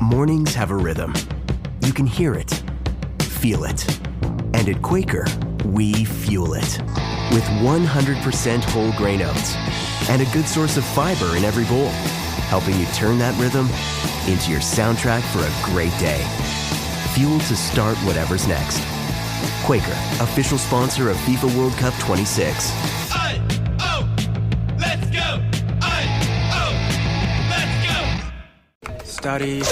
Mornings have a rhythm. You can hear it, feel it. And at Quaker, we fuel it. With 100% whole grain oats and a good source of fiber in every bowl, helping you turn that rhythm into your soundtrack for a great day. Fuel to start whatever's next. Quaker, official sponsor of FIFA World Cup 26. Let's go! Let's go! Study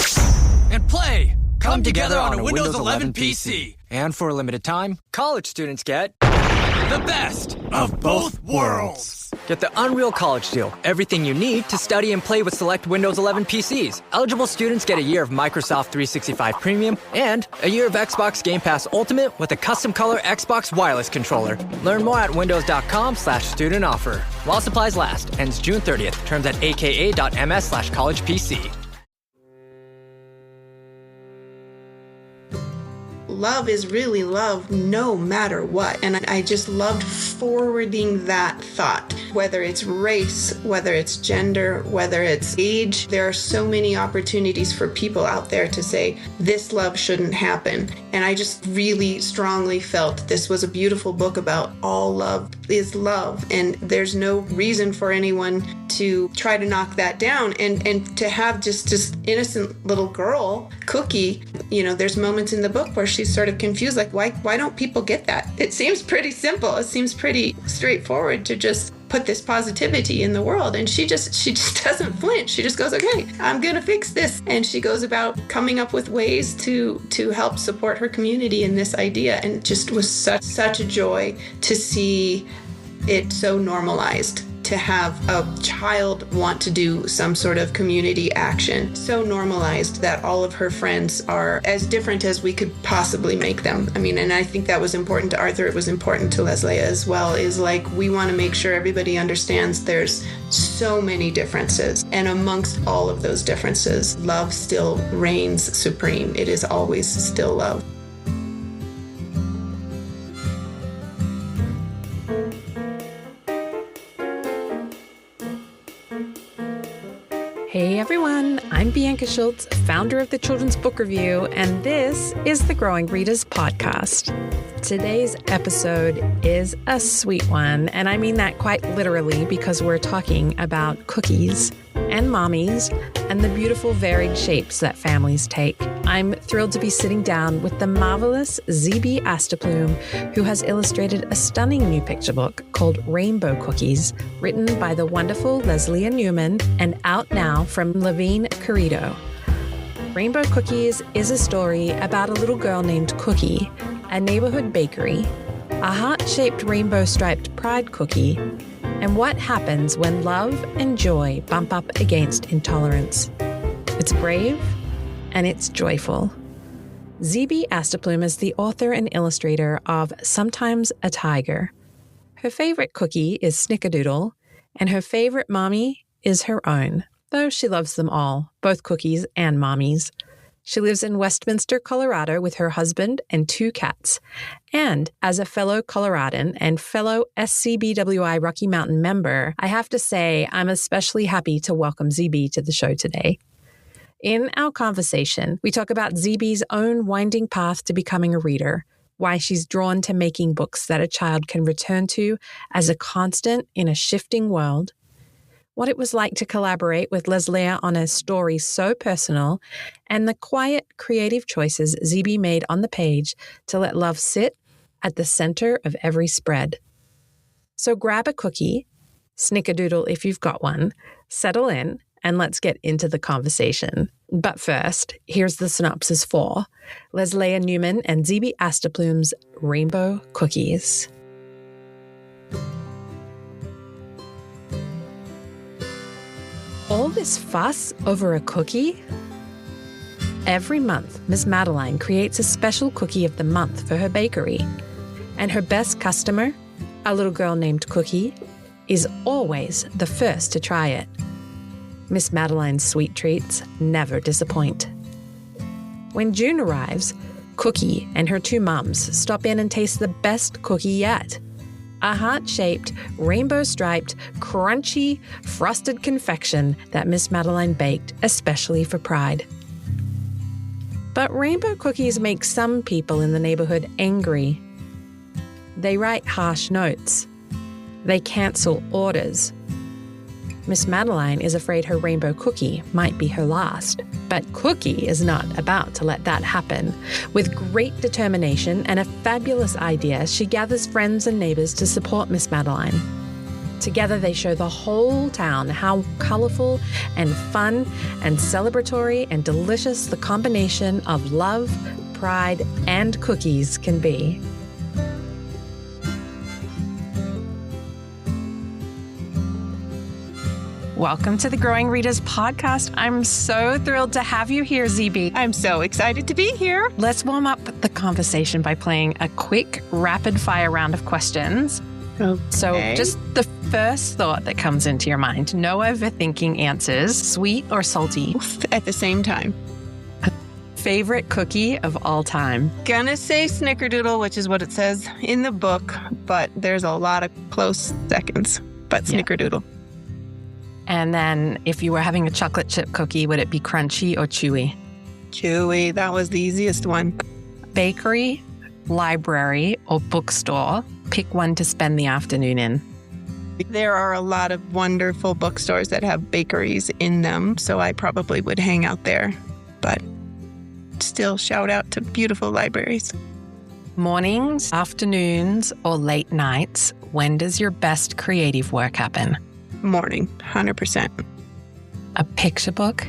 and play come together on a Windows 11 PC. And for a limited time, college students get the best of both worlds. Get the Unreal College Deal. Everything you need to study and play with select Windows 11 PCs. Eligible students get a year of Microsoft 365 Premium and a year of Xbox Game Pass Ultimate with a custom color Xbox wireless controller. Learn more at windows.com/student offer. While supplies last. Ends June 30th. Terms at aka.ms/collegepc. Love is really love no matter what. And I just loved forwarding that thought. Whether it's race, whether it's gender, whether it's age, there are so many opportunities for people out there to say, this love shouldn't happen. And I just really strongly felt this was a beautiful book about all love is love. And there's no reason for anyone to try to knock that down. And to have just this innocent little girl, Cookie, there's moments in the book where she's sort of confused, like, why don't people get that? It seems pretty simple. It seems pretty straightforward to just put this positivity in the world. And she just doesn't flinch. She just goes, okay, I'm going to fix this. And she goes about coming up with ways to help support her community in this idea. And it just was such a joy to see it so normalized, to have a child want to do some sort of community action, so normalized that all of her friends are as different as we could possibly make them. I mean, and I think that was important to Arthur. It was important to Lesléa as well, is like, we want to make sure everybody understands there's so many differences. And amongst all of those differences, love still reigns supreme. It is always still love. Hey everyone, I'm Bianca Schulze, founder of the Children's Book Review, and this is the Growing Readers Podcast. Today's episode is a sweet one, and I mean that quite literally because we're talking about cookies and mommies and the beautiful varied shapes that families take. I'm thrilled to be sitting down with the marvelous ZB Asterplume, who has illustrated a stunning new picture book called Rainbow Cookies, written by the wonderful Lesléa Newman and out now from Levine Corrido. Rainbow Cookies is a story about a little girl named Cookie, a neighborhood bakery, a heart-shaped rainbow-striped pride cookie, and what happens when love and joy bump up against intolerance. It's brave and it's joyful. ZB Asterplume is the author and illustrator of Sometimes a Tiger. Her favorite cookie is Snickerdoodle, and her favorite mommy is her own, though she loves them all, both cookies and mommies. She lives in Westminster, Colorado with her husband and 2 cats. And as a fellow Coloradan and fellow SCBWI Rocky Mountain member, I have to say I'm especially happy to welcome ZB to the show today. In our conversation, we talk about ZB's own winding path to becoming a reader, why she's drawn to making books that a child can return to as a constant in a shifting world, what it was like to collaborate with Lesléa on a story so personal, and the quiet, creative choices ZB made on the page to let love sit at the center of every spread. So grab a cookie, Snickerdoodle if you've got one, settle in, and let's get into the conversation. But first, here's the synopsis for Lesléa Newman and ZB Asterplume's Rainbow Cookies. All this fuss over a cookie? Every month, Miss Madeline creates a special cookie of the month for her bakery. And her best customer, a little girl named Cookie, is always the first to try it. Miss Madeline's sweet treats never disappoint. When June arrives, Cookie and her 2 mums stop in and taste the best cookie yet. A heart-shaped, rainbow-striped, crunchy, frosted confection that Miss Madeline baked especially for Pride. But rainbow cookies make some people in the neighborhood angry. They write harsh notes. They cancel orders. Miss Madeline is afraid her rainbow cookie might be her last. But Cookie is not about to let that happen. With great determination and a fabulous idea, she gathers friends and neighbors to support Miss Madeline. Together they show the whole town how colorful and fun and celebratory and delicious the combination of love, pride, and cookies can be. Welcome to the Growing Readers podcast. I'm so thrilled to have you here, ZB. I'm so excited to be here. Let's warm up the conversation by playing a quick rapid fire round of questions. Okay. So just the first thought that comes into your mind, no overthinking answers, sweet or salty? At the same time. Favorite cookie of all time? Gonna say Snickerdoodle, which is what it says in the book, but there's a lot of close seconds. But Snickerdoodle. And then if you were having a chocolate chip cookie, would it be crunchy or chewy? Chewy, that was the easiest one. Bakery, library, or bookstore? Pick one to spend the afternoon in. There are a lot of wonderful bookstores that have bakeries in them, so I probably would hang out there. But still, shout out to beautiful libraries. Mornings, afternoons, or late nights, when does your best creative work happen? Morning, 100%. A picture book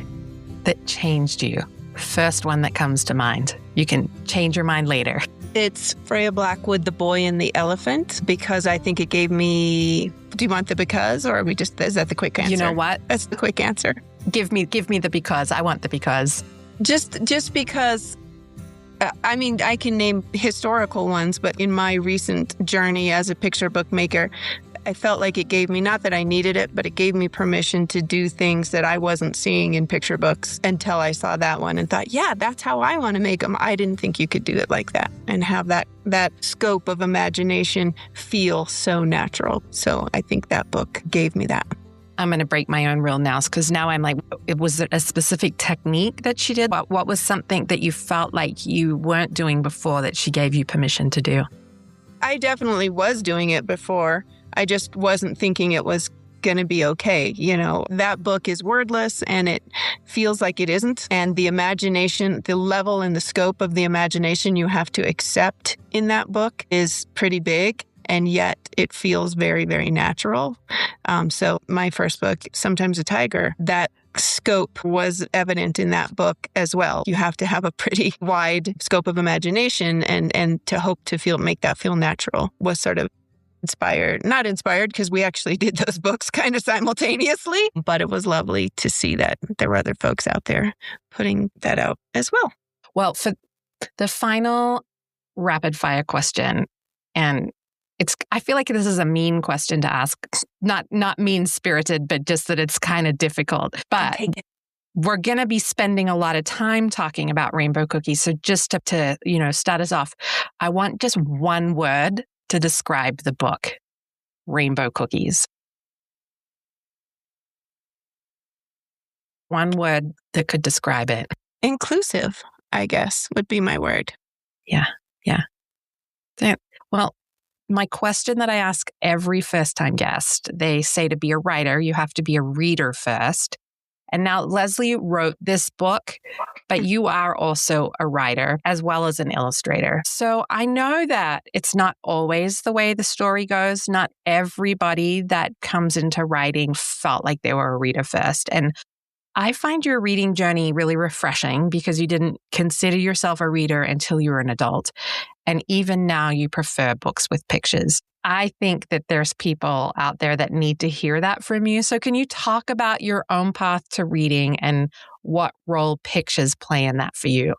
that changed you. First one that comes to mind. You can change your mind later. It's Freya Blackwood, The Boy and the Elephant, because I think it gave me... Do you want the because, or are we just... Is that the quick answer? You know what? That's the quick answer. Give me the because. I want the because. Just because... I mean, I can name historical ones, but in my recent journey as a picture book maker, I felt like it gave me, not that I needed it, but it gave me permission to do things that I wasn't seeing in picture books until I saw that one and thought, yeah, that's how I want to make them. I didn't think you could do it like that and have that scope of imagination feel so natural. So I think that book gave me that. I'm going to break my own rule now because now I'm like, was it a specific technique that she did? What was something that you felt like you weren't doing before that she gave you permission to do? I definitely was doing it before. I just wasn't thinking it was going to be okay. You know, that book is wordless and it feels like it isn't. And the imagination, the level and the scope of the imagination you have to accept in that book is pretty big. And yet it feels very, very natural. So my first book, Sometimes a Tiger, that scope was evident in that book as well. You have to have a pretty wide scope of imagination and to hope to make that feel natural was sort of not inspired because we actually did those books kind of simultaneously, but it was lovely to see that there were other folks out there putting that out as well. Well, for the final rapid fire question, and I feel like this is a mean question to ask, not mean spirited, but just that it's kind of difficult. But we're going to be spending a lot of time talking about rainbow cookies. So just to start us off, I want just one word to describe the book, Rainbow Cookies. One word that could describe it. Inclusive, I guess, would be my word. Yeah. Well, my question that I ask every first-time guest, they say to be a writer, you have to be a reader first. And now Leslie wrote this book, but you are also a writer as well as an illustrator. So I know that it's not always the way the story goes. Not everybody that comes into writing felt like they were a reader first. And I find your reading journey really refreshing because you didn't consider yourself a reader until you were an adult. And even now you prefer books with pictures. I think that there's people out there that need to hear that from you. So can you talk about your own path to reading and what role pictures play in that for you?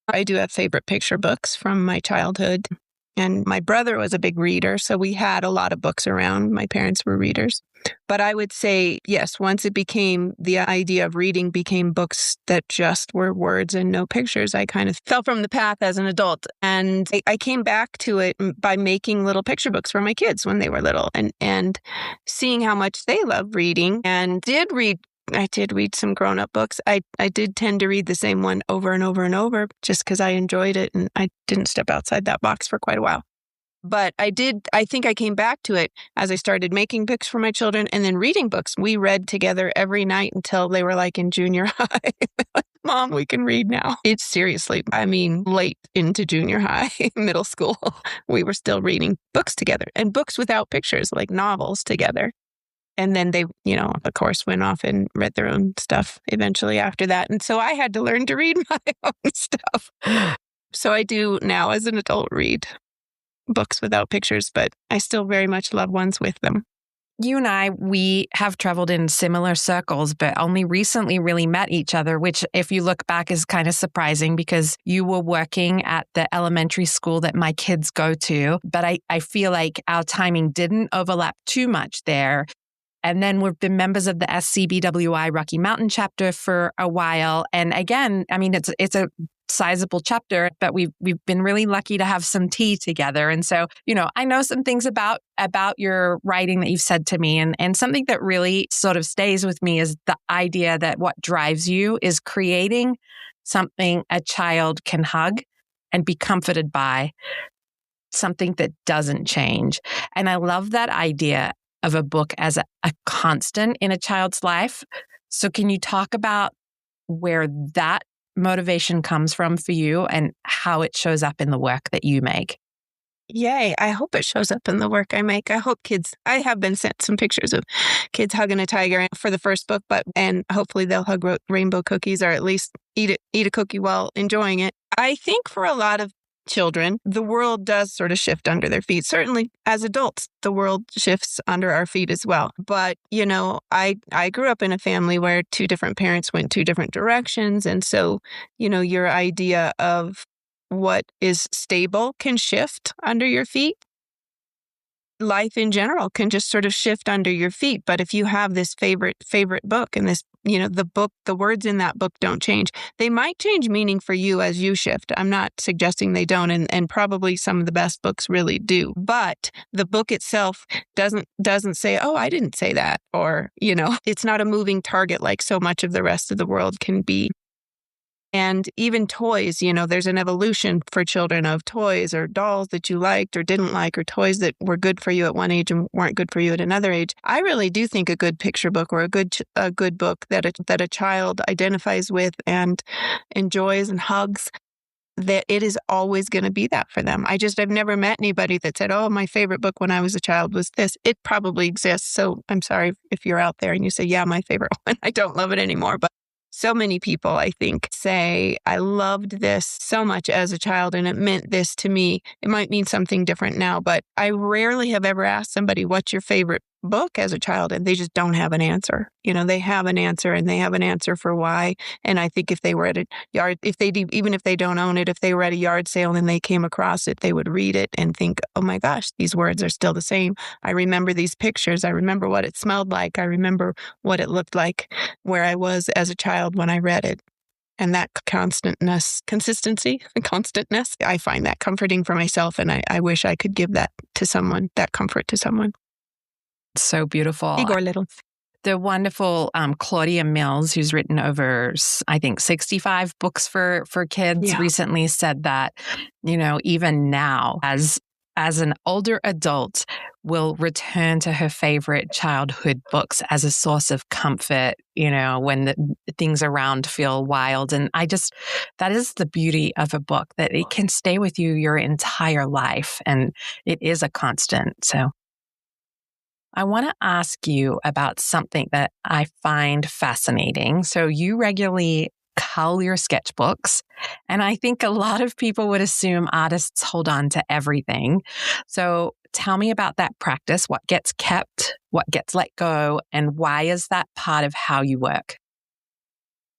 I do have favorite picture books from my childhood. And my brother was a big reader, so we had a lot of books around. My parents were readers. But I would say, yes, once the idea of reading became books that just were words and no pictures, I kind of fell from the path as an adult. And I came back to it by making little picture books for my kids when they were little and seeing how much they love reading and did read I did read some grown-up books. I did tend to read the same one over and over and over just because I enjoyed it, and I didn't step outside that box for quite a while. But I think I came back to it as I started making books for my children and then reading books. We read together every night until they were like in junior high. Mom, we can read now. It's seriously, late into junior high, middle school. We were still reading books together and books without pictures, like novels together. And then they, of course, went off and read their own stuff eventually after that. And so I had to learn to read my own stuff. So I do now as an adult read books without pictures, but I still very much love ones with them. You and we have traveled in similar circles, but only recently really met each other, which if you look back is kind of surprising because you were working at the elementary school that my kids go to. But I feel like our timing didn't overlap too much there. And then we've been members of the SCBWI Rocky Mountain chapter for a while. And again, it's a sizable chapter, but we've been really lucky to have some tea together. And so, I know some things about your writing that you've said to me. And something that really sort of stays with me is the idea that what drives you is creating something a child can hug and be comforted by, something that doesn't change. And I love that idea of a book as a constant in a child's life. So can you talk about where that motivation comes from for you and how it shows up in the work that you make? Yay. I hope it shows up in the work I make. I hope I have been sent some pictures of kids hugging a tiger for the first book, and hopefully they'll hug rainbow cookies or at least eat a cookie while enjoying it. I think for a lot of children, the world does sort of shift under their feet. Certainly as adults, the world shifts under our feet as well. But, I grew up in a family where two different parents went two different directions. And so, your idea of what is stable can shift under your feet. Life in general can just sort of shift under your feet. But if you have this favorite book and this, the words in that book don't change. They might change meaning for you as you shift. I'm not suggesting they don't. And probably some of the best books really do. But the book itself doesn't say, oh, I didn't say that. Or, it's not a moving target like so much of the rest of the world can be. And even toys, there's an evolution for children of toys or dolls that you liked or didn't like, or toys that were good for you at one age and weren't good for you at another age. I really do think a good picture book or a good book that a child identifies with and enjoys and hugs, that it is always going to be that for them. I've never met anybody that said, oh, my favorite book when I was a child was this. It probably exists. So I'm sorry if you're out there and you say, yeah, my favorite one, I don't love it anymore. But so many people, I think, say, I loved this so much as a child and it meant this to me. It might mean something different now, but I rarely have ever asked somebody, what's your favorite book as a child? And they just don't have an answer. They have an answer and they have an answer for why. And I think if they were at a yard, even if they don't own it, if they were at a yard sale and they came across it, they would read it and think, oh my gosh, these words are still the same. I remember these pictures. I remember what it smelled like. I remember what it looked like where I was as a child when I read it. And that consistency, I find that comforting for myself. And I wish I could give that comfort to someone. So beautiful. Igor Little. The wonderful Claudia Mills, who's written over, I think, 65 books for kids, recently said that, even now, as an older adult, will return to her favorite childhood books as a source of comfort, when the things around feel wild. And that is the beauty of a book, that it can stay with you your entire life. And it is a constant. So I want to ask you about something that I find fascinating. So you regularly cull your sketchbooks, and I think a lot of people would assume artists hold on to everything. So tell me about that practice. What gets kept, what gets let go, and why is that part of how you work?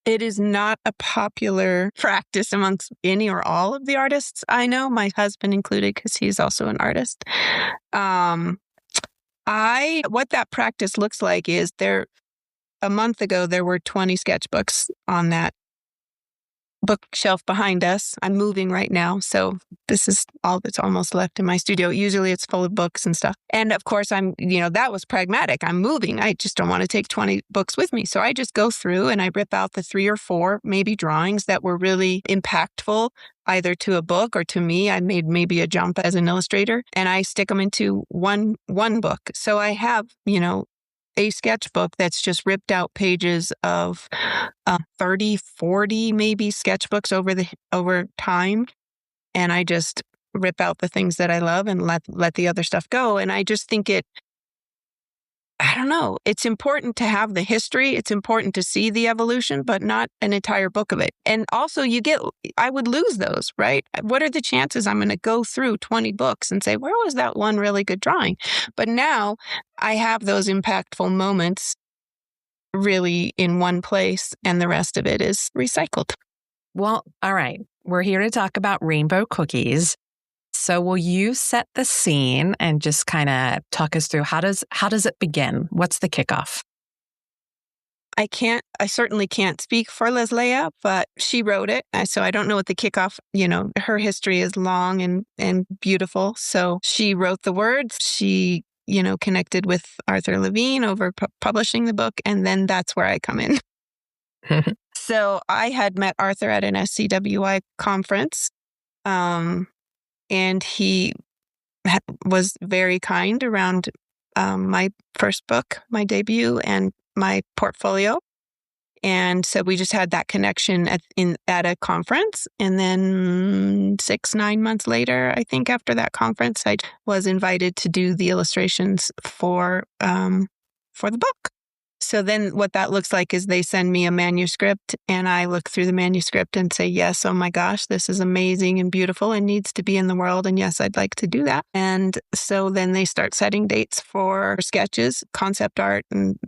It is not a popular practice amongst any or all of the artists I know, my husband included, because he's also an artist. What that practice looks like is a month ago, there were 20 sketchbooks on that bookshelf behind us. I'm moving right now, so this is all that's almost left in my studio. Usually it's full of books and stuff. And of course, that was pragmatic. I'm moving. I just don't want to take 20 books with me. So I just go through and I rip out the 3 or 4 maybe drawings that were really impactful, either to a book or to me. I made maybe a jump as an illustrator, and I stick them into one book. So I have, a sketchbook that's just ripped out pages of 30, 40 maybe sketchbooks over time. And I just rip out the things that I love and let the other stuff go. And I just think I don't know, it's important to have the history. It's important to see the evolution, but not an entire book of it. And also I would lose those, right? What are the chances I'm going to go through 20 books and say, where was that one really good drawing? But now I have those impactful moments really in one place, and the rest of it is recycled. Well, all right. We're here to talk about rainbow cookies. So will you set the scene and just kind of talk us through how does it begin? What's the kickoff? I certainly can't speak for Lesléa, but she wrote it. So I don't know what the kickoff, her history is long and beautiful. So she wrote the words. She, connected with Arthur Levine over publishing the book. And then that's where I come in. So I had met Arthur at an SCBWI conference. And he was very kind around my first book, my debut, and my portfolio. And so we just had that connection at a conference. And then 6-9 months later, I think after that conference, I was invited to do the illustrations for the book. So then what that looks like is they send me a manuscript and I look through the manuscript and say, yes, oh my gosh, this is amazing and beautiful and needs to be in the world. And yes, I'd like to do that. And so then they start setting dates for sketches, concept art, and,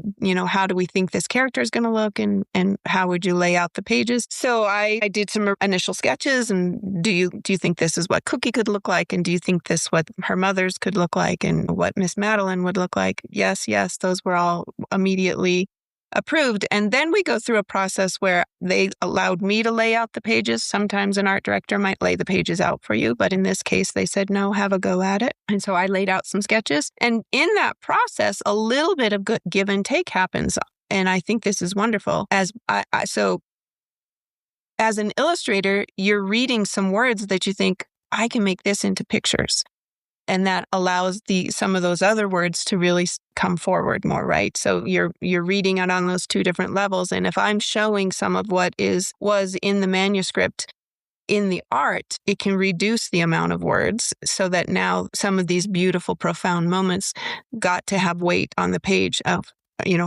how do we think this character is going to look and how would you lay out the pages? So I did some initial sketches and do you think this is what Cookie could look like? And do you think this what her mother's could look like and what Miss Madeline would look like? Yes, those were all immediately approved. And then we go through a process where they allowed me to lay out the pages. Sometimes an art director might lay the pages out for you, but in this case, they said, no, have a go at it. And so I laid out some sketches. And in that process, a little bit of give and take happens. And I think this is wonderful. So as an illustrator, you're reading some words that you think, I can make this into pictures. And that allows some of those other words to really come forward more, right? So you're reading it on those 2 different levels. And if I'm showing some of what was in the manuscript in the art, it can reduce the amount of words so that now some of these beautiful, profound moments got to have weight on the page of,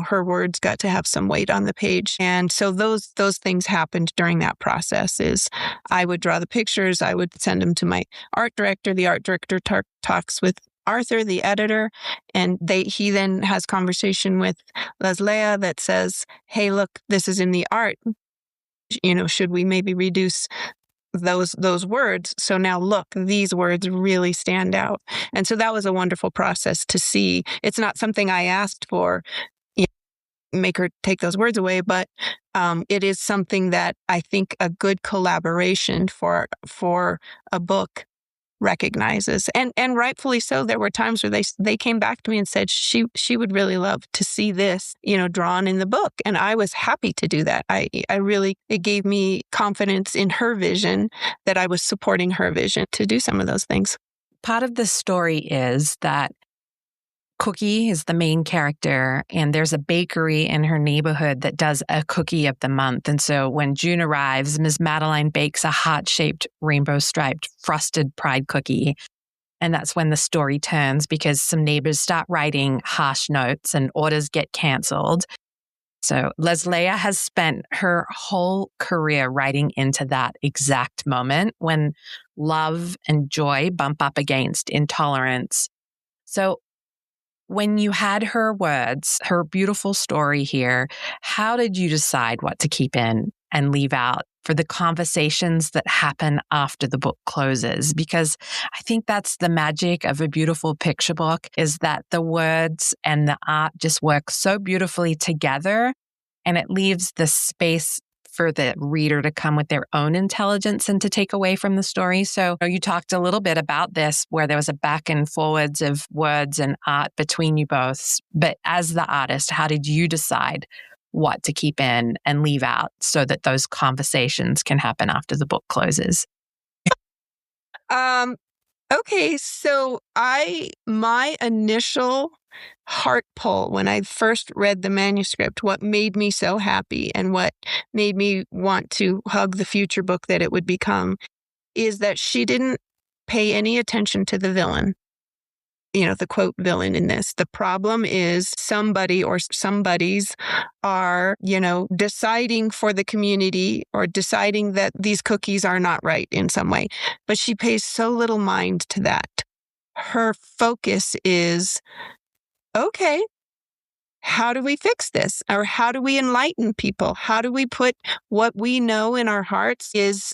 her words got to have some weight on the page. And so those things happened during that process is I would draw the pictures, I would send them to my art director. The art director talks with Arthur, the editor, and he then has conversation with Lesléa that says, hey, look, this is in the art. Should we maybe reduce those words? So now look, these words really stand out. And so that was a wonderful process to see. It's not something I asked for, make her take those words away, but it is something that I think a good collaboration for a book recognizes, and rightfully so. There were times where they came back to me and said she would really love to see this, drawn in the book, and I was happy to do that. It gave me confidence in her vision that I was supporting her vision to do some of those things. Part of the story is that Cookie is the main character, and there's a bakery in her neighborhood that does a cookie of the month. And so when June arrives, Ms. Madeline bakes a heart-shaped, rainbow-striped, frosted pride cookie. And that's when the story turns because some neighbors start writing harsh notes and orders get canceled. So Lesléa has spent her whole career writing into that exact moment when love and joy bump up against intolerance. So when you had her words, her beautiful story here, how did you decide what to keep in and leave out for the conversations that happen after the book closes? Because I think that's the magic of a beautiful picture book, is that the words and the art just work so beautifully together, and it leaves the space for the reader to come with their own intelligence and to take away from the story. So you talked a little bit about this, where there was a back and forwards of words and art between you both. But as the artist, how did you decide what to keep in and leave out so that those conversations can happen after the book closes? Okay, so my initial heart pull when I first read the manuscript, what made me so happy and what made me want to hug the future book that it would become, is that she didn't pay any attention to the villain. The quote villain in this. The problem is somebody or somebodies are, deciding for the community or deciding that these cookies are not right in some way. But she pays so little mind to that. Her focus is, okay, how do we fix this? Or how do we enlighten people? How do we put what we know in our hearts is,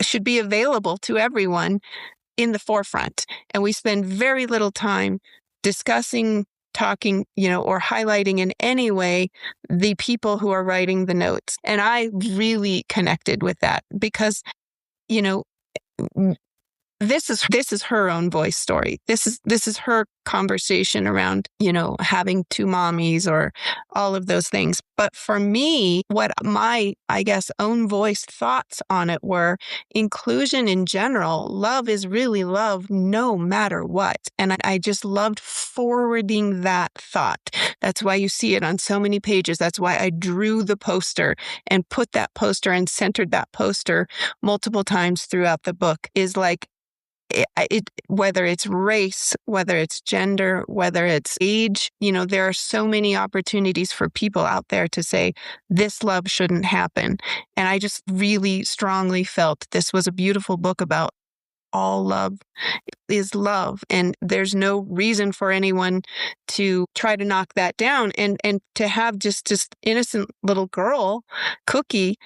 should be available to everyone in the forefront? And we spend very little time discussing, talking, or highlighting in any way the people who are writing the notes. And I really connected with that because, this is her own voice story. This is her conversation around, having two mommies or all of those things. But for me, what my, own voice thoughts on it were inclusion in general. Love is really love no matter what. And I just loved forwarding that thought. That's why you see it on so many pages. That's why I drew the poster and put that poster and centered that poster multiple times throughout the book, is like, whether it's race, whether it's gender, whether it's age, there are so many opportunities for people out there to say, this love shouldn't happen. And I just really strongly felt this was a beautiful book about all love is love. And there's no reason for anyone to try to knock that down. And to have just innocent little girl, Cookie,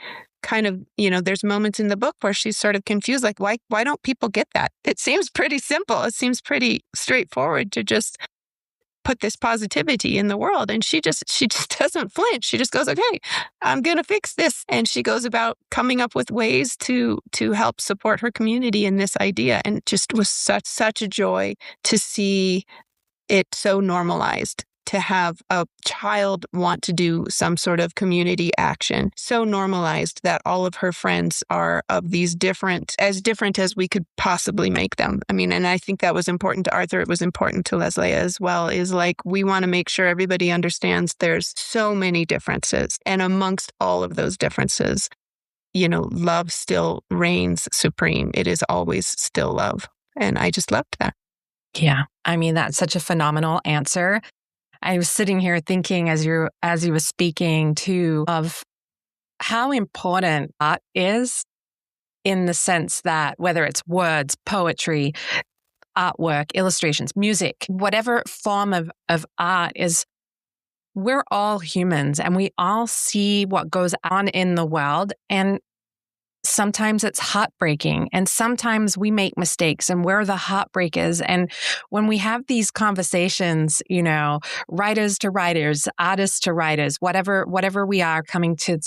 kind of, there's moments in the book where she's sort of confused, like, why don't people get that? It seems pretty simple. It seems pretty straightforward to just put this positivity in the world. And she just doesn't flinch. She just goes, okay, I'm going to fix this. And she goes about coming up with ways to help support her community in this idea. And it just was such a joy to see it so normalized, to have a child want to do some sort of community action, so normalized that all of her friends are of these different as we could possibly make them. I mean, and I think that was important to Arthur. It was important to Lesléa as well, is like, we want to make sure everybody understands there's so many differences. And amongst all of those differences, love still reigns supreme. It is always still love. And I just loved that. Yeah. I mean, that's such a phenomenal answer. I was sitting here thinking as you were speaking too, of how important art is, in the sense that whether it's words, poetry, artwork, illustrations, music, whatever form of art is, we're all humans and we all see what goes on in the world. And sometimes it's heartbreaking, and sometimes we make mistakes and we're the heartbreakers. And when we have these conversations, writers to writers, artists to writers, whatever we are coming to,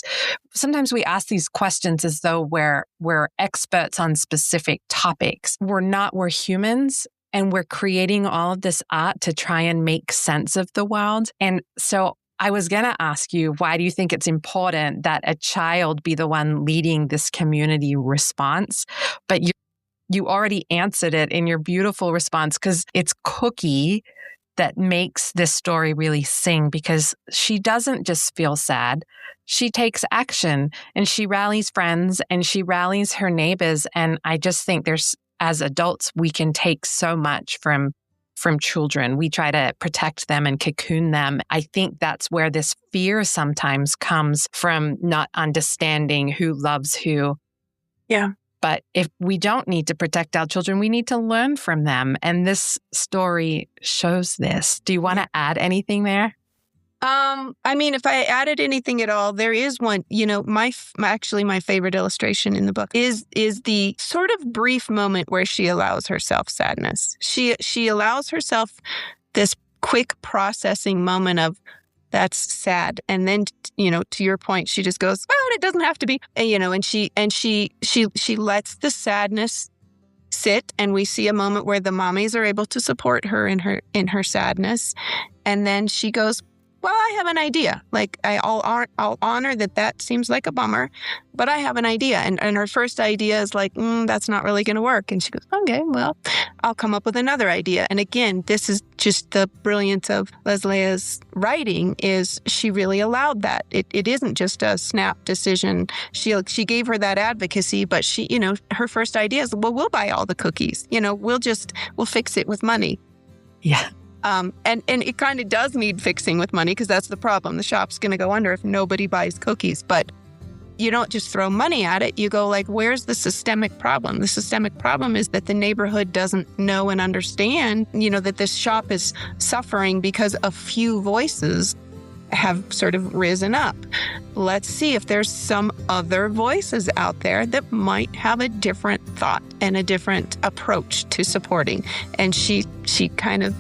sometimes we ask these questions as though we're experts on specific topics. We're not, we're humans. And we're creating all of this art to try and make sense of the world. And so I was going to ask you, why do you think it's important that a child be the one leading this community response? But you already answered it in your beautiful response, because it's Cookie that makes this story really sing, because she doesn't just feel sad. She takes action and she rallies friends and she rallies her neighbors. And I just think as adults, we can take so much from children. We try to protect them and cocoon them. I think that's where this fear sometimes comes from, not understanding who loves who. Yeah. But if we don't need to protect our children, we need to learn from them. And this story shows this. Do you want to add anything there? I mean, if I added anything at all, there is one, my favorite illustration in the book is the sort of brief moment where she allows herself sadness. She allows herself this quick processing moment of, That's sad. And then, to your point, she just goes, well, it doesn't have to be, and she lets the sadness sit, and we see a moment where the mommies are able to support her in her sadness. And then she goes, well, I have an idea. Like, I'll honor that seems like a bummer, but I have an idea. And her first idea is like, that's not really going to work. And she goes, okay, well, I'll come up with another idea. And again, this is just the brilliance of Lesléa's writing, is she really allowed that. It isn't just a snap decision. She gave her that advocacy, but she, her first idea is, well, we'll buy all the cookies. We'll fix it with money. Yeah. And it kind of does need fixing with money, because that's the problem. The shop's going to go under if nobody buys cookies. But you don't just throw money at it. You go like, where's the systemic problem? The systemic problem is that the neighborhood doesn't know and understand, that this shop is suffering because a few voices have sort of risen up. Let's see if there's some other voices out there that might have a different thought and a different approach to supporting. And she kind of,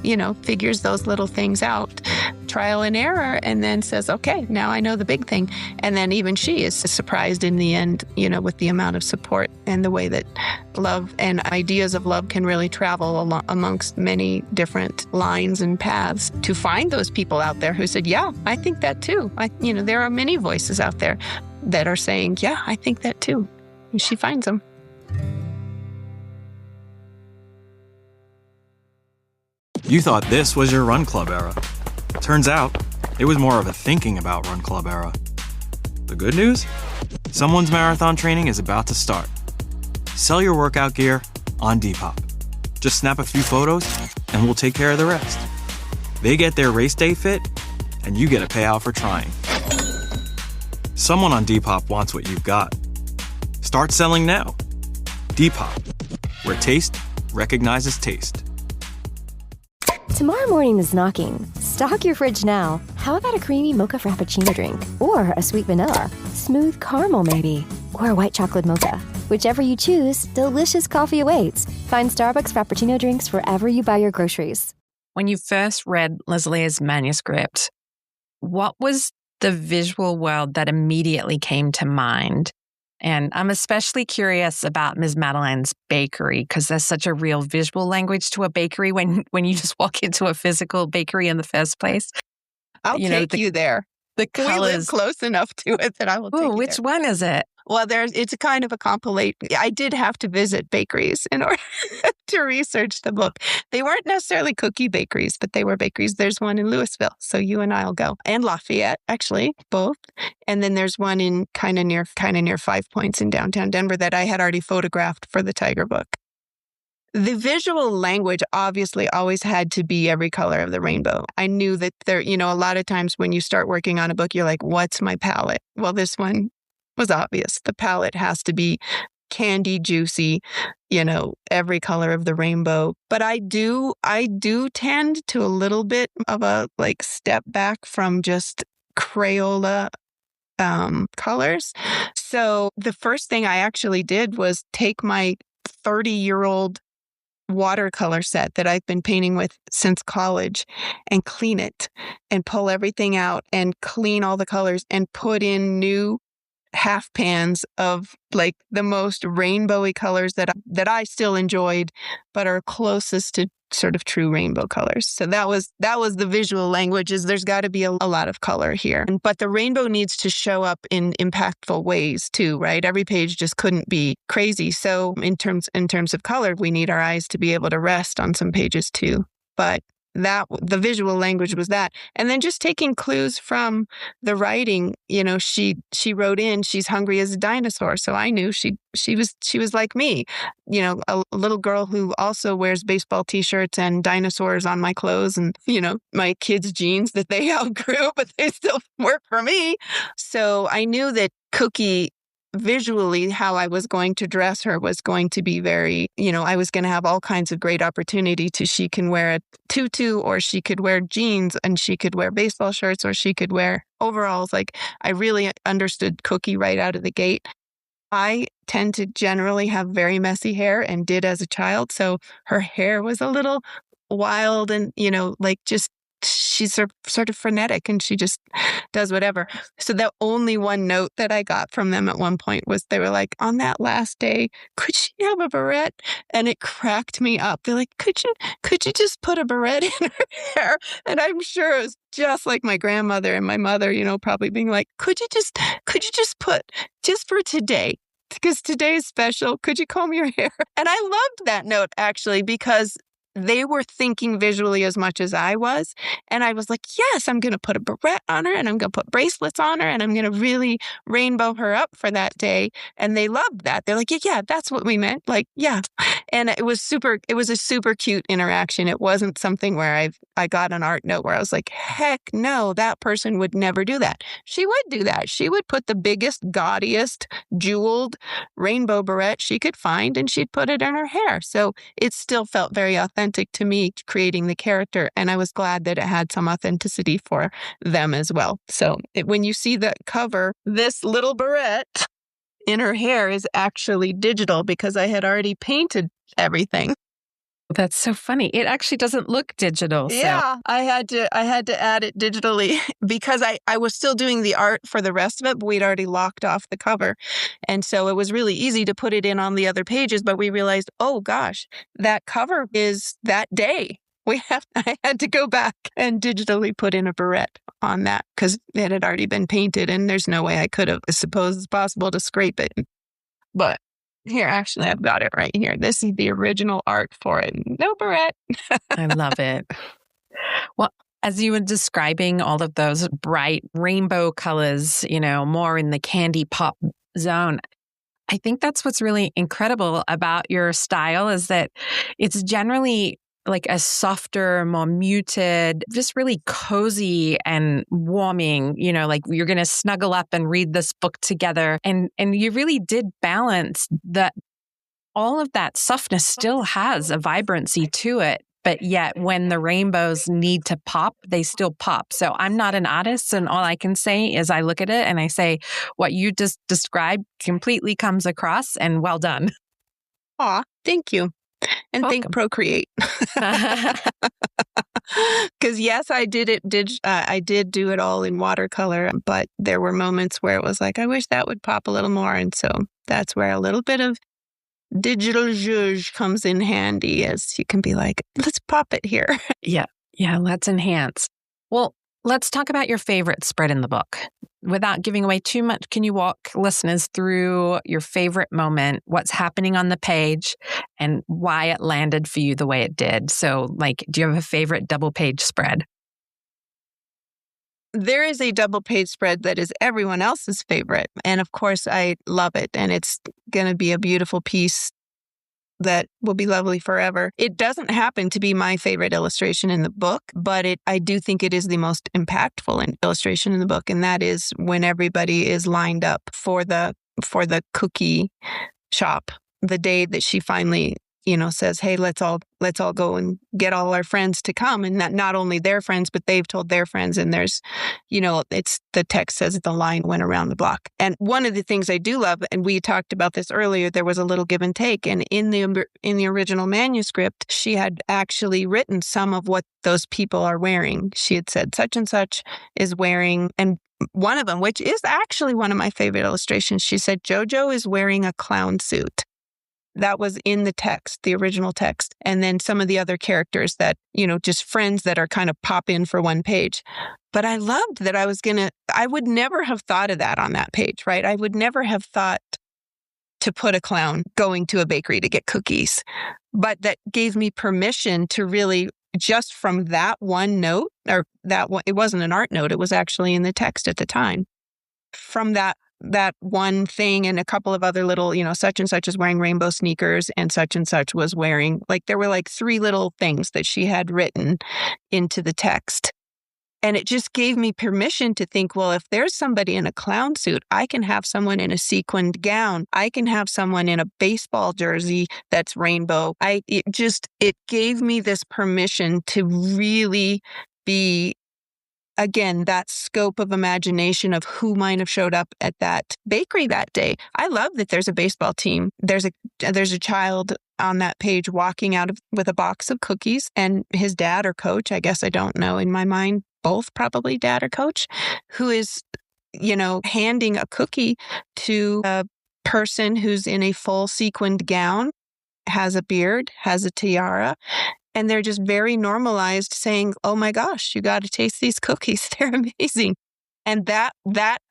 figures those little things out, trial and error, and then says, okay, now I know the big thing. And then even she is surprised in the end, with the amount of support and the way that love and ideas of love can really travel amongst many different lines and paths, to find those people out there who said, yeah, I think that too. There are many voices out there that are saying, yeah, I think that too. And she finds them. You thought this was your run club era. Turns out, it was more of a thinking about run club era. The good news? Someone's marathon training is about to start. Sell your workout gear on Depop. Just snap a few photos, and we'll take care of the rest. They get their race day fit, and you get a payout for trying. Someone on Depop wants what you've got. Start selling now. Depop, where taste recognizes taste. Tomorrow morning is knocking. Stock your fridge now. How about a creamy mocha frappuccino drink? Or a sweet vanilla? Smooth caramel, maybe? Or a white chocolate mocha? Whichever you choose, delicious coffee awaits. Find Starbucks Frappuccino drinks wherever you buy your groceries. When you first read Lesléa's manuscript, what was the visual world that immediately came to mind? And I'm especially curious about Ms. Madeleine's bakery, because there's such a real visual language to a bakery when you just walk into a physical bakery in the first place. I'll take you there. The colors. We live close enough to it that I will take you which there. one is it? Well, it's a kind of a compilation. I did have to visit bakeries in order to research the book. They weren't necessarily cookie bakeries, but they were bakeries. There's one in Louisville, so you and I'll go. And Lafayette, actually, both. And then there's one in kind of near 5 Points in downtown Denver that I had already photographed for the Tiger book. The visual language obviously always had to be every color of the rainbow. I knew that there, a lot of times when you start working on a book, you're like, what's my palette? Well, this one was obvious. The palette has to be candy, juicy, every color of the rainbow. But I do tend to a little bit of a step back from just Crayola colors. So the first thing I actually did was take my 30-year-old watercolor set that I've been painting with since college and clean it and pull everything out and clean all the colors and put in new half pans of the most rainbowy colors that I still enjoyed, but are closest to sort of true rainbow colors. So that was the visual language, is there's got to be a lot of color here. But the rainbow needs to show up in impactful ways too, right? Every page just couldn't be crazy. So in terms of color, we need our eyes to be able to rest on some pages too. But the visual language was that. And then just taking clues from the writing, she wrote in, she's hungry as a dinosaur. So I knew she was like me, a little girl who also wears baseball t-shirts and dinosaurs on my clothes and, my kids' jeans that they outgrew, but they still work for me. So I knew that Cookie, visually, how I was going to dress her was going to be very, I was going to have all kinds of great opportunity she can wear a tutu, or she could wear jeans, and she could wear baseball shirts, or she could wear overalls. I really understood Cookie right out of the gate. I tend to generally have very messy hair, and did as a child. So her hair was a little wild and, she's sort of frenetic and she just does whatever. So the only one note that I got from them at one point was they were like, on that last day, could she have a barrette? And it cracked me up. They're like, could you just put a barrette in her hair? And I'm sure it was just like my grandmother and my mother, probably being like, could you just put, just for today, because today is special, could you comb your hair? And I loved that note, actually, because they were thinking visually as much as I was. And I was like, yes, I'm going to put a barrette on her and I'm going to put bracelets on her and I'm going to really rainbow her up for that day. And they loved that. They're like, yeah, that's what we meant. Like, yeah. And it was a super cute interaction. It wasn't something where I got an art note where I was like, heck no, that person would never do that. She would do that. She would put the biggest, gaudiest, jeweled rainbow barrette she could find and she'd put it in her hair. So it still felt very authentic to me creating the character. And I was glad that it had some authenticity for them as well. So when you see the cover, this little barrette in her hair is actually digital because I had already painted everything. That's so funny. It actually doesn't look digital. So. Yeah, I had to add it digitally because I was still doing the art for the rest of it, but we'd already locked off the cover. And so it was really easy to put it in on the other pages, but we realized, oh gosh, that cover is that day. I had to go back and digitally put in a barrette on that because it had already been painted and there's no way I could have. I suppose it's possible to scrape it. But here, actually, I've got it right here. This is the original art for it. No barrette. I love it. Well, as you were describing all of those bright rainbow colors, more in the candy pop zone, I think that's what's really incredible about your style is that it's generally like a softer, more muted, just really cozy and warming, like you're going to snuggle up and read this book together. And you really did balance that. All of that softness still has a vibrancy to it. But yet when the rainbows need to pop, they still pop. So I'm not an artist. And all I can say is I look at it and I say, what you just described completely comes across and well done. Aw, thank you. And Welcome. thank Procreate. Because yes, I did it. I did do it all in watercolor, but there were moments where it was like, I wish that would pop a little more. And so that's where a little bit of digital zhuzh comes in handy, as you can be like, let's pop it here. Yeah, let's enhance. Well, let's talk about your favorite spread in the book. Without giving away too much, can you walk listeners through your favorite moment, what's happening on the page, and why it landed for you the way it did? So, do you have a favorite double page spread? There is a double page spread that is everyone else's favorite. And of course, I love it. And it's going to be a beautiful piece that will be lovely forever. It doesn't happen to be my favorite illustration in the book, but I do think it is the most impactful illustration in the book. And that is when everybody is lined up for the cookie shop, the day that she finally says, hey, let's all go and get all our friends to come. And not only their friends, but they've told their friends. And there's, it's the text says the line went around the block. And one of the things I do love, and we talked about this earlier, there was a little give and take. And in the original manuscript, she had actually written some of what those people are wearing. She had said such and such is wearing, and one of them, which is actually one of my favorite illustrations, she said, JoJo is wearing a clown suit. That was in the text, the original text. And then some of the other characters that, just friends that are kind of pop in for one page. But I loved that I would never have thought of that on that page, right? I would never have thought to put a clown going to a bakery to get cookies. But that gave me permission to really, just from that one note, or that one, it wasn't an art note, it was actually in the text at the time. From that one thing and a couple of other little, such and such is wearing rainbow sneakers and such was wearing, there were 3 little things that she had written into the text. And it just gave me permission to think, well, if there's somebody in a clown suit, I can have someone in a sequined gown. I can have someone in a baseball jersey that's rainbow. It gave me this permission to really be, again, that scope of imagination of who might have showed up at that bakery that day. I love that there's a baseball team. There's a child on that page walking out with a box of cookies, and his dad or coach, I guess, I don't know, in my mind, both probably dad or coach, who is, handing a cookie to a person who's in a full sequined gown, has a beard, has a tiara, and they're just very normalized saying, oh my gosh, you got to taste these cookies. They're amazing. And that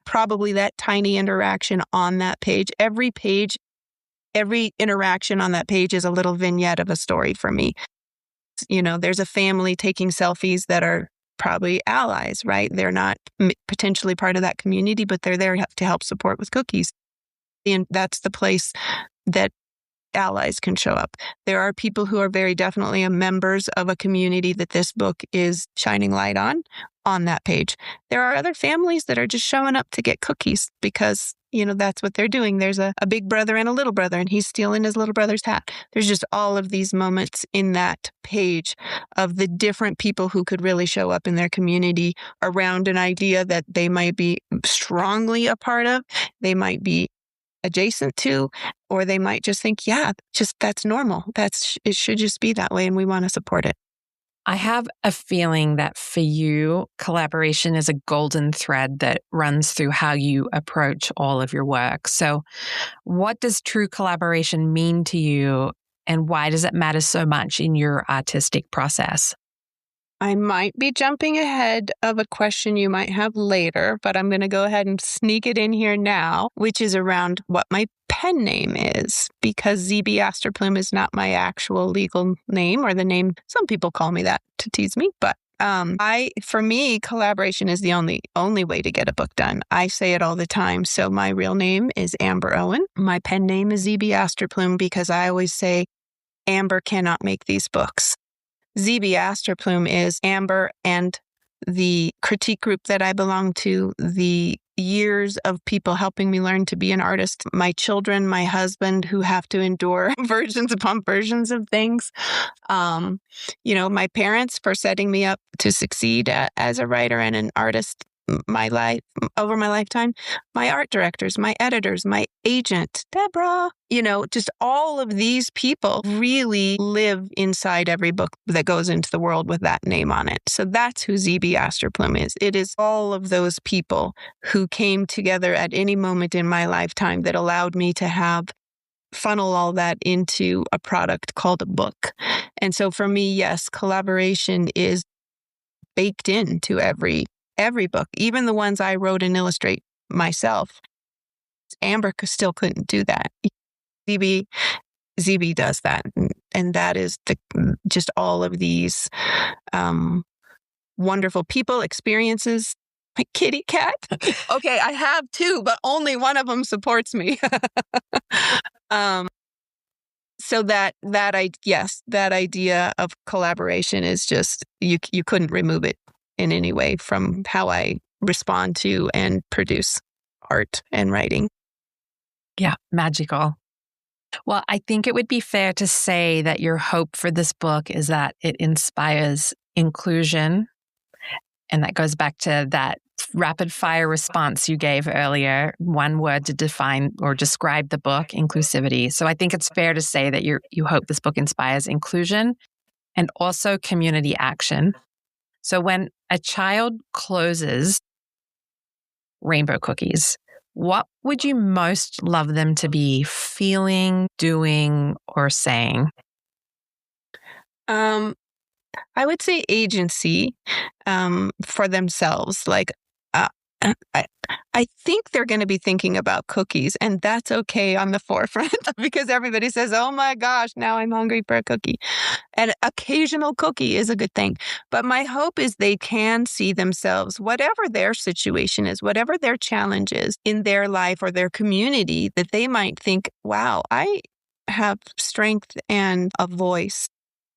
probably that tiny interaction on that page, every interaction on that page is a little vignette of a story for me. There's a family taking selfies that are probably allies, right? They're not potentially part of that community, but they're there to help support with cookies. And that's the place that allies can show up. There are people who are very definitely members of a community that this book is shining light on that page. There are other families that are just showing up to get cookies because, that's what they're doing. There's a big brother and a little brother, and he's stealing his little brother's hat. There's just all of these moments in that page of the different people who could really show up in their community around an idea that they might be strongly a part of, they might be adjacent to, or they might just think, that's normal. It should just be that way, and we want to support it. I have a feeling that for you, collaboration is a golden thread that runs through how you approach all of your work. So what does true collaboration mean to you, and why does it matter so much in your artistic process? I might be jumping ahead of a question you might have later, but I'm going to go ahead and sneak it in here now, which is around what my pen name is, because ZB Asterplume is not my actual legal name, or the name, some people call me that to tease me, but for me, collaboration is the only way to get a book done. I say it all the time. So my real name is Amber Owen. My pen name is ZB Asterplume because I always say Amber cannot make these books. ZB Asterplume is Amber and the critique group that I belong to, the years of people helping me learn to be an artist, my children, my husband, who have to endure versions upon versions of things, my parents for setting me up to succeed as a writer and an artist over my lifetime, my art directors, my editors, my agent, Deborah, just all of these people really live inside every book that goes into the world with that name on it. So that's who ZB Asterplume is. It is all of those people who came together at any moment in my lifetime that allowed me to funnel all that into a product called a book. And so for me, yes, collaboration is baked into every book, even the ones I wrote and illustrate myself. Amber still couldn't do that. ZB does that. And that is just all of these wonderful people, experiences. My kitty cat. Okay, I have two, but only one of them supports me. So that idea of collaboration is just, you couldn't remove it in any way from how I respond to and produce art and writing. Yeah, magical. Well, I think it would be fair to say that your hope for this book is that it inspires inclusion. And that goes back to that rapid fire response you gave earlier, one word to define or describe the book, inclusivity. So I think it's fair to say that you hope this book inspires inclusion and also community action. So when a child closes rainbow cookies, what would you most love them to be feeling, doing, or saying? I would say agency for themselves. Like, I think they're going to be thinking about cookies, and that's okay on the forefront because everybody says, oh my gosh, now I'm hungry for a cookie. An occasional cookie is a good thing. But my hope is they can see themselves, whatever their situation is, whatever their challenge is in their life or their community, that they might think, wow, I have strength and a voice.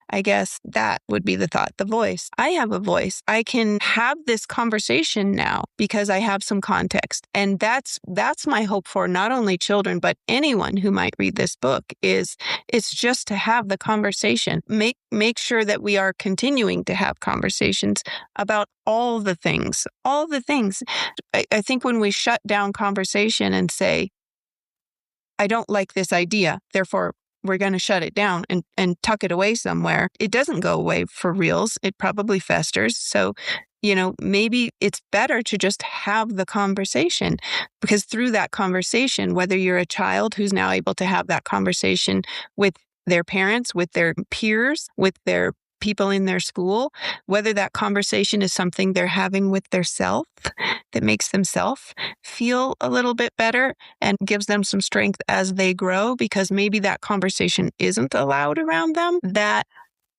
I guess that would be the thought, the voice. I have a voice. I can have this conversation now because I have some context. And that's my hope for not only children, but anyone who might read this book it's just to have the conversation. Make sure that we are continuing to have conversations about all the things. I think when we shut down conversation and say, I don't like this idea, therefore we're going to shut it down and tuck it away somewhere, it doesn't go away for reals. It probably festers. So, maybe it's better to just have the conversation, because through that conversation, whether you're a child who's now able to have that conversation with their parents, with their peers, with their people in their school, whether that conversation is something they're having with their self that makes themselves feel a little bit better and gives them some strength as they grow, because maybe that conversation isn't allowed around them, that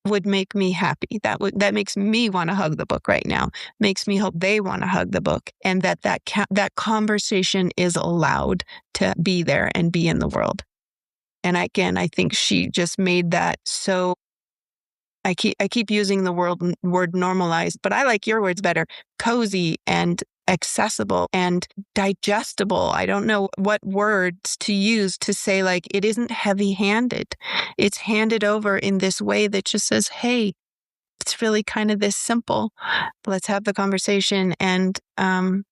would make me happy. That makes me want to hug the book right now. Makes me hope they want to hug the book, and that conversation is allowed to be there and be in the world. And again, I think she just made that so. I keep using the word normalized, but I like your words better. Cozy and accessible and digestible. I don't know what words to use to say, like, it isn't heavy-handed. It's handed over in this way that just says, hey, it's really kind of this simple. Let's have the conversation. And, we're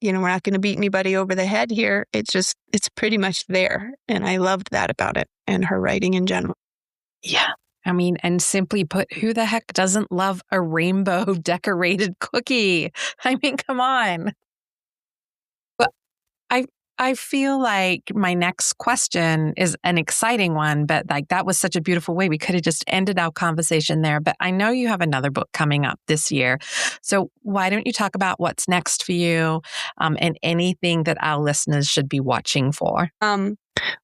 not going to beat anybody over the head here. It's pretty much there. And I loved that about it and her writing in general. Yeah. I mean, and simply put, who the heck doesn't love a rainbow decorated cookie? I mean, come on. But I feel like my next question is an exciting one, but like that was such a beautiful way. We could have just ended our conversation there. But I know you have another book coming up this year. So why don't you talk about what's next for you and anything that our listeners should be watching for?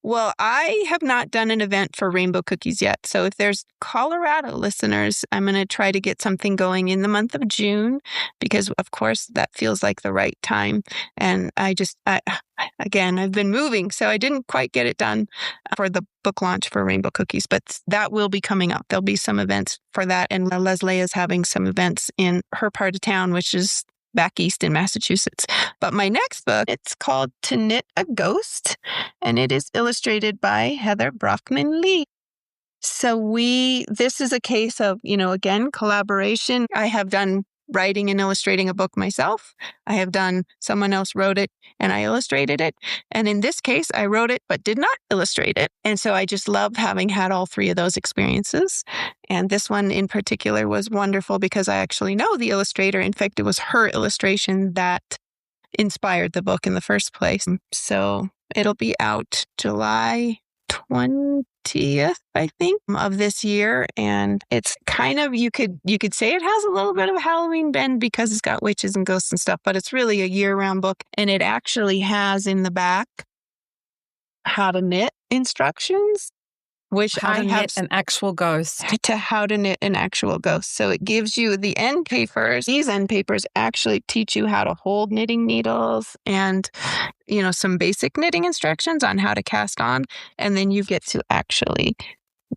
Well, I have not done an event for rainbow cookies yet. So if there's Colorado listeners, I'm going to try to get something going in the month of June, because of course that feels like the right time. And I've been moving, so I didn't quite get it done for the book launch for rainbow cookies, but that will be coming up. There'll be some events for that. And Lesléa is having some events in her part of town, which is back east in Massachusetts. But my next book, it's called To Knit a Ghost, and it is illustrated by Heather Brockman-Lee. So this is a case of, again, collaboration. I have done writing and illustrating a book myself. I have done, someone else wrote it and I illustrated it. And in this case, I wrote it but did not illustrate it. And so I just love having had all three of those experiences. And this one in particular was wonderful because I actually know the illustrator. In fact, it was her illustration that inspired the book in the first place. So it'll be out July 20th, I think, of this year. And it's kind of, you could say it has a little bit of a Halloween bend because it's got witches and ghosts and stuff, but it's really a year-round book. And it actually has in the back how to knit instructions, which how to knit an actual ghost. To how to knit an actual ghost. So it gives you the end papers. These end papers actually teach you how to hold knitting needles and, some basic knitting instructions on how to cast on. And then you get to actually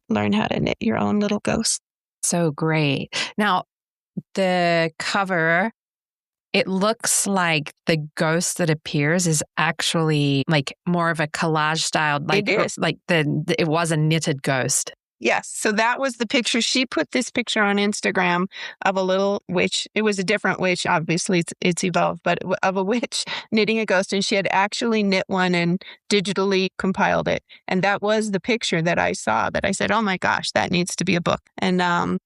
learn how to knit your own little ghost. So great. Now, the cover, it looks like the ghost that appears is actually like more of a collage style. Like, it is. Like it was a knitted ghost. Yes. So that was the picture. She put this picture on Instagram of a little witch. It was a different witch. Obviously, it's evolved, but of a witch knitting a ghost. And she had actually knit one and digitally compiled it. And that was the picture that I saw that I said, oh my gosh, that needs to be a book. And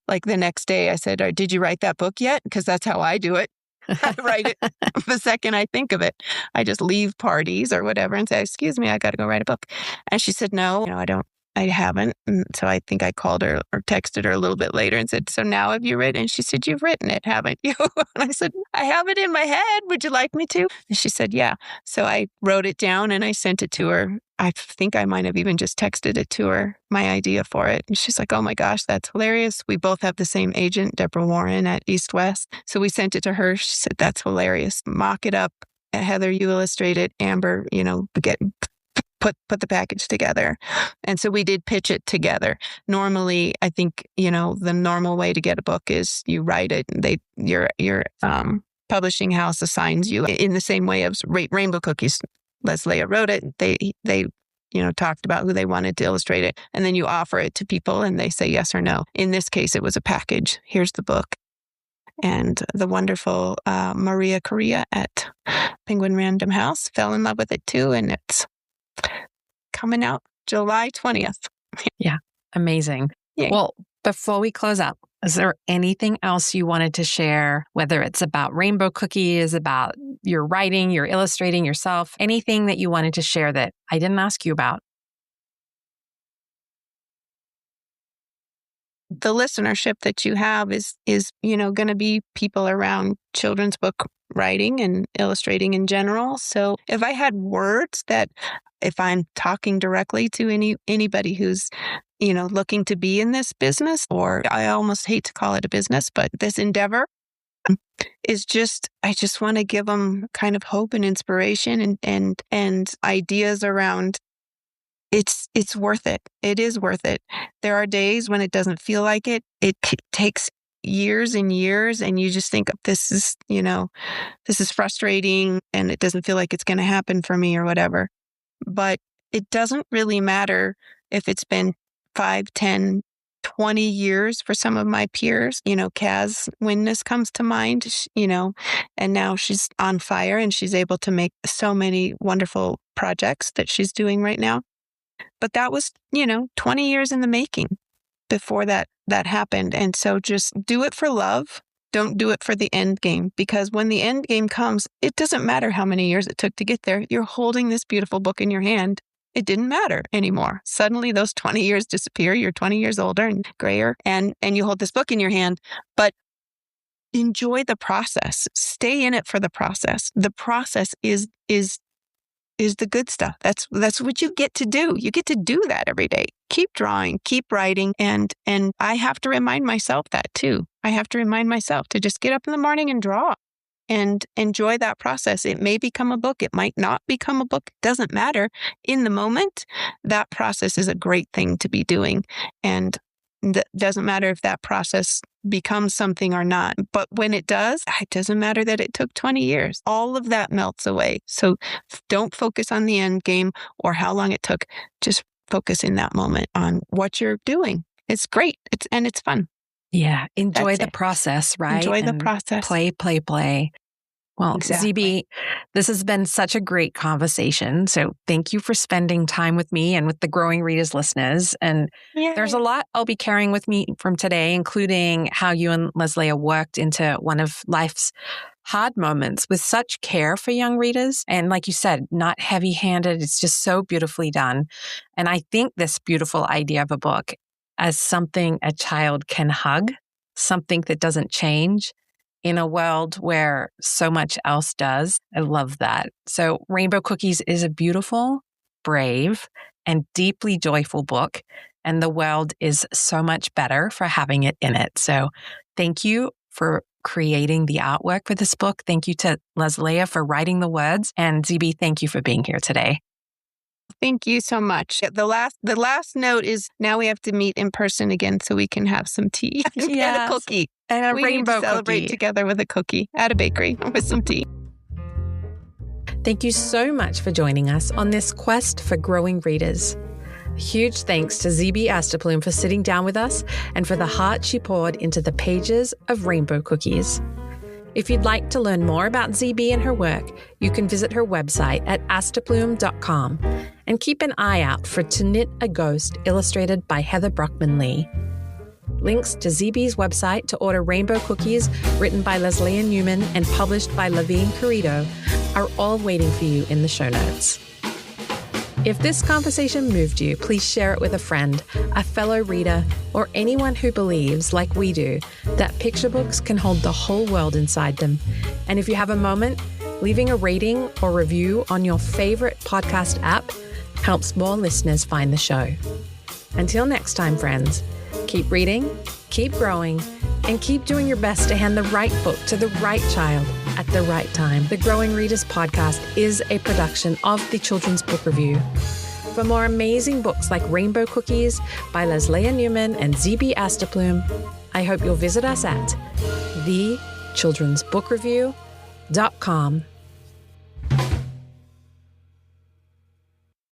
like the next day I said, did you write that book yet? Because that's how I do it. I write it the second I think of it. I just leave parties or whatever and say, excuse me, I got to go write a book. And she said, no, I haven't. And so I think I called her or texted her a little bit later and said, so now have you written? And she said, you've written it, haven't you? And I said, I have it in my head. Would you like me to? And she said, yeah. So I wrote it down and I sent it to her. I think I might have even just texted it to her, my idea for it. And she's like, oh my gosh, that's hilarious. We both have the same agent, Deborah Warren at East West. So we sent it to her. She said, that's hilarious. Mock it up. Heather, you illustrate it. Amber, put the package together. And so we did pitch it together. Normally, I think, the normal way to get a book is you write it and your publishing house assigns you in the same way as Rainbow Cookies. Lesléa wrote it. They talked about who they wanted to illustrate it. And then you offer it to people and they say yes or no. In this case, it was a package. Here's the book. And the wonderful Maria Correa at Penguin Random House fell in love with it too. And it's coming out July 20th. Yeah. Amazing. Yay. Well, before we close up, Is there anything else you wanted to share, whether it's about Rainbow Cookies, about your writing, your illustrating yourself, anything that you wanted to share that I didn't ask you about? The listenership that you have is going to be people around children's book writing and illustrating in general. So if I had words that, if I'm talking directly to anybody who's looking to be in this business, or I almost hate to call it a business, but this endeavor is I just want to give them kind of hope and inspiration and ideas around it's worth it. It is worth it. There are days when it doesn't feel like it. It takes years and years, and you just think this is frustrating and it doesn't feel like it's going to happen for me or whatever. But it doesn't really matter if it's been 5, 10, 20 years for some of my peers. Kaz Witness comes to mind, and now she's on fire and she's able to make so many wonderful projects that she's doing right now. But that was, 20 years in the making before that happened. And so just do it for love. Don't do it for the end game, because when the end game comes, it doesn't matter how many years it took to get there. You're holding this beautiful book in your hand. It didn't matter anymore. Suddenly those 20 years disappear. You're 20 years older and grayer, and you hold this book in your hand. But enjoy the process. Stay in it for the process. The process is the good stuff. That's what you get to do. You get to do that every day. Keep drawing, keep writing. And I have to remind myself that too. I have to remind myself to just get up in the morning and draw and enjoy that process. It may become a book. It might not become a book. It doesn't matter. In the moment, that process is a great thing to be doing. And it doesn't matter if that process becomes something or not. But when it does, it doesn't matter that it took 20 years. All of that melts away. So don't focus on the end game or how long it took. Just focus in that moment on what you're doing. It's great. It's fun. Yeah. Enjoy the process, right? Enjoy the process. Play. Well, Exactly. ZB, this has been such a great conversation. So thank you for spending time with me and with the Growing Readers listeners. And there's a lot I'll be carrying with me from today, including how you and Lesléa worked into one of life's hard moments with such care for young readers. And like you said, not heavy-handed. It's just so beautifully done. And I think this beautiful idea of a book as something a child can hug, something that doesn't change, in a world where so much else does. I love that. So Rainbow Cookies is a beautiful, brave, and deeply joyful book. And the world is so much better for having it in it. So thank you for creating the artwork for this book. Thank you to Lesléa for writing the words. And ZB, thank you for being here today. Thank you so much. The last note is now we have to meet in person again so we can have some tea and a cookie. And a we rainbow need to celebrate cookie together with a cookie at a bakery with some tea. Thank you so much for joining us on this quest for growing readers. Huge thanks to ZB Asterplume for sitting down with us and for the heart she poured into the pages of Rainbow Cookies. If you'd like to learn more about ZB and her work, you can visit her website at asterplume.com and keep an eye out for To Knit a Ghost, illustrated by Heather Brockman-Lee. Links to ZB's website to order Rainbow Cookies, written by Lesléa Newman and published by Levine Carrito, are all waiting for you in the show notes. If this conversation moved you, please share it with a friend, a fellow reader, or anyone who believes, like we do, that picture books can hold the whole world inside them. And if you have a moment, leaving a rating or review on your favorite podcast app helps more listeners find the show. Until next time, friends, keep reading, keep growing, and keep doing your best to hand the right book to the right child at the right time. The Growing Readers podcast is a production of the Children's Book Review. For more amazing books like Rainbow Cookies by Lesléa Newman and ZB Asterplume, I hope you'll visit us at thechildrensbookreview.com.